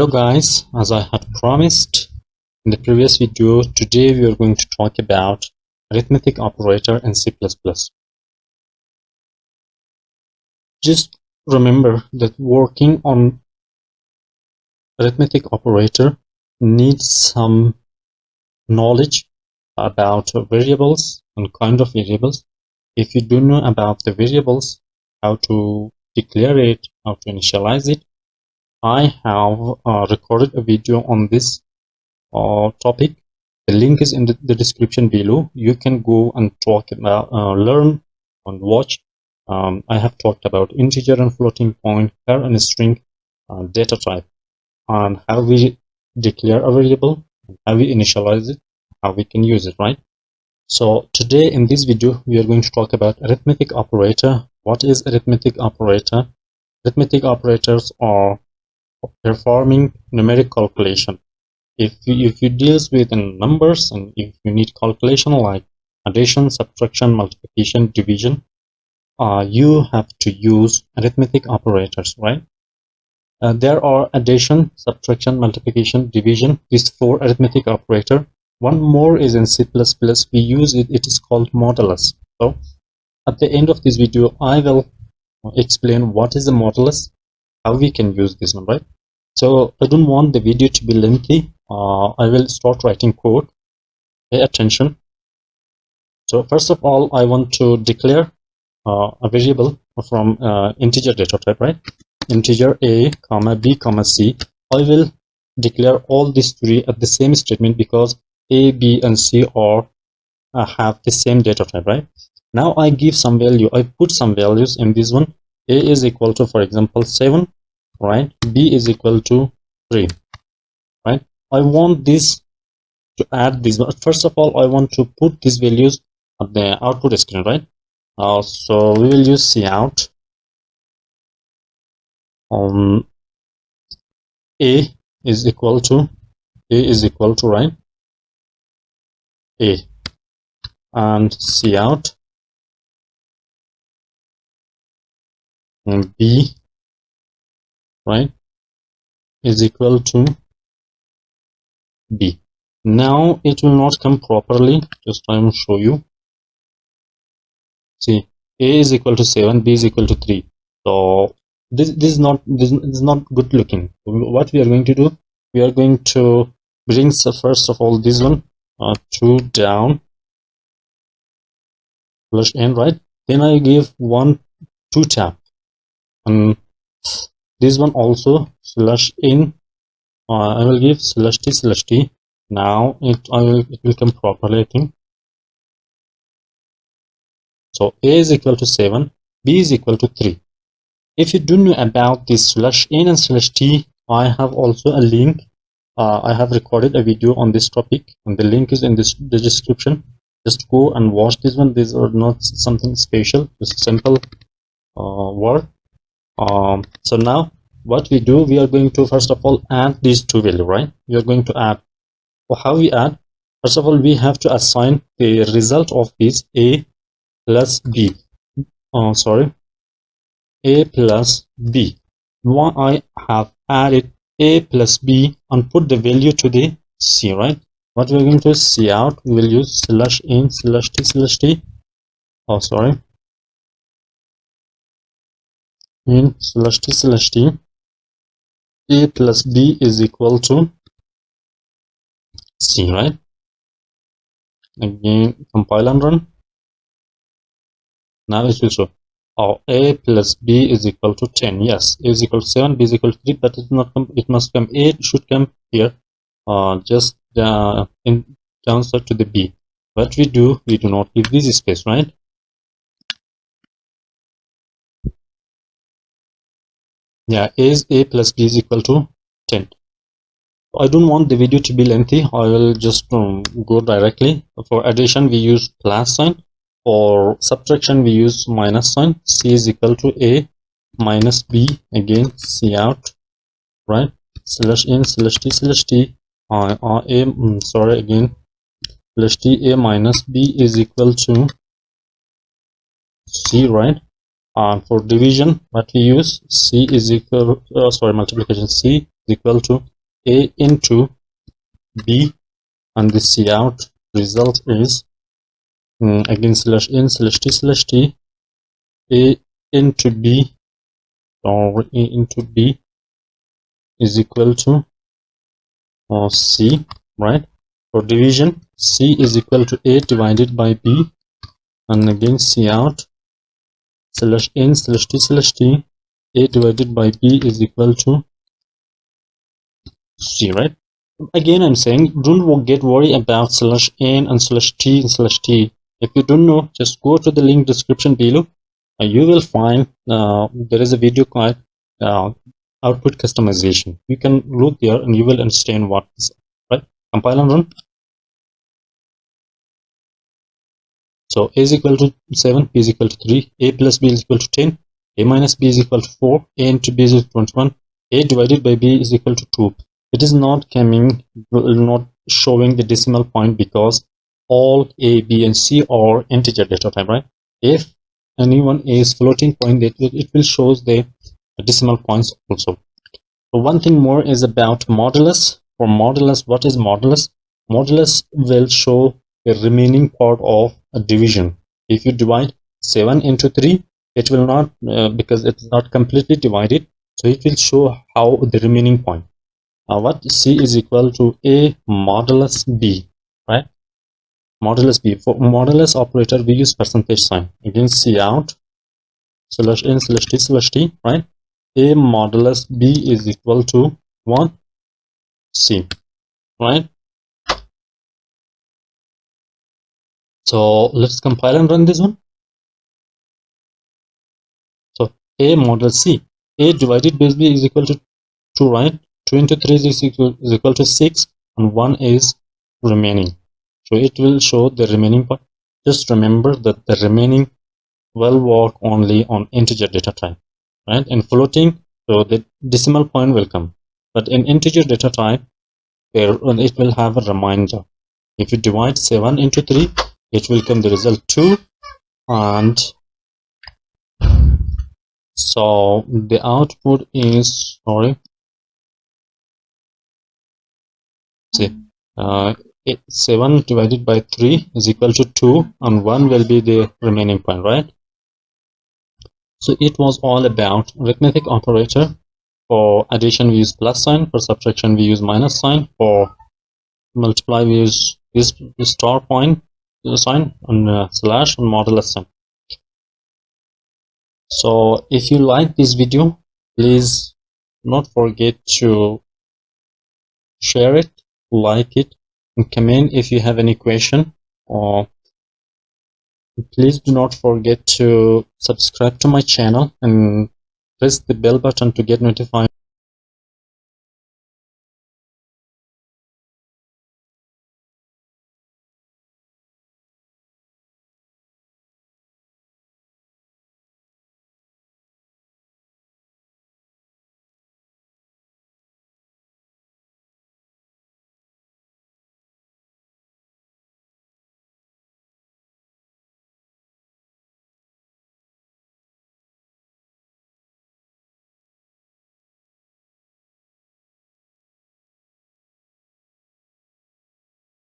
Hello guys, as I had promised in the previous video, today we are going to talk about arithmetic operator in C++. Just remember that working on arithmetic operator needs some knowledge about variables and kind of variables. If you don't know about the variables, how to declare it, how to initialize it, I have recorded a video on this topic. The link is in the description below. You can go and talk about learn and watch. I have talked about integer and floating point, char and string, data type, and how we declare a variable, how we initialize it, how we can use it, right? So today in this video we are going to talk about arithmetic operator. What is arithmetic operator? Arithmetic operators are performing numeric calculation. If you deals with numbers and if you need calculation like addition, subtraction, multiplication, division, you have to use arithmetic operators, right? There are addition, subtraction, multiplication, division, these four arithmetic operator. One more is in C++, we use it, it is called modulus. So at the end of this video I will explain what is a modulus, how we can use this one, right? So I don't want the video to be lengthy. I will start writing code. Pay attention. So first of all, I want to declare a variable from integer data type, right? Integer a, comma b, comma c. I will declare all these three at the same statement because a, b, and c are have the same data type, right? Now I give some value. I put some values in this one. A is equal to, for example, 7, right? B is equal to 3, right? I want this to add this. First of all, I want to put these values at the output screen, right? So we will use cout. A is equal to right, A, and cout and B, right, is equal to B. Now it will not come properly. Just I will show you. See, A is equal to 7, B is equal to 3. So this is not good looking. What we are going to do, we are going to bring first of all this one 2 down slash n, right? Then I give 1 2 tap, and this one also slash in. I will give slash t. Now it will come properly, I think. So A is equal to 7, B is equal to 3. If you don't know about this slash n and slash t, I have also a link. I have recorded a video on this topic, and the link is in the description. Just go and watch this one. These are not something special, just simple word. So now what we do, we are going to first of all add these two values, right? We are going to add. How we add? First of all, we have to assign the result of this A plus B. A plus B. Why I have added A plus B and put the value to the C, right? What we're going to see out, we will use slash in slash t. In slash t. A plus B is equal to C, right? Again, compile and run. Now it will show. A plus B is equal to 10. Yes, A is equal to 7, B is equal to 3, but it not come. It must come. A should come here. Just in downside to the B. What we do not give this space, right? Yeah, A plus B is equal to 10. I don't want the video to be lengthy. I will just go directly. For addition, we use plus sign. For subtraction, we use minus sign. C is equal to A minus B. Again, cout, right? Slash in slash t. Again, slash t. A minus B is equal to C, right? For division, what we use, C is equal. Multiplication. C is equal to A into B, and the cout result is again slash n slash t A into B, or A into B is equal to C, right? For division, C is equal to A divided by B, and again cout slash n slash t A divided by B is equal to C, right? Again, I'm saying don't get worried about slash n and slash t and slash t. If you don't know, just go to the link description below. You will find there is a video called output customization. You can look there and you will understand what is, right? Compile and run. So A is equal to 7, B is equal to 3, A plus B is equal to 10, A minus B is equal to 4, A into B is equal to 1, A divided by B is equal to 2. It is not not showing the decimal point because all A, B, and C are integer data type, right? If anyone is floating point, it will show the decimal points also. So one thing more is about modulus. For modulus, what is modulus? Modulus will show the remaining part of a division. If you divide 7 into 3, it will not, because it's not completely divided, so it will show how the remaining point. What C is equal to A modulus B, right? Modulus B. For modulus operator, we use percentage sign. Again, cout slash n slash t, right? A modulus B is equal to 1 C, right? So let's compile and run this one. So A modulus C, A divided by B is equal to 2, right? 2 into 3 is equal to 6, and 1 is remaining. So it will show the remaining part. Just remember that the remaining will work only on integer data type, right? In floating, so the decimal point will come, but in integer data type, it will have a reminder. If you divide 7 into 3, it will come the result 2, and so the output is, sorry, see, 7 divided by 3 is equal to 2, and 1 will be the remaining point, right? So it was all about arithmetic operator. For addition we use plus sign, for subtraction we use minus sign, for multiply we use this star point sign, and slash and modulus sign. So if you like this video, please not forget to share it, like it, and comment if you have any question, or please do not forget to subscribe to my channel and press the bell button to get notified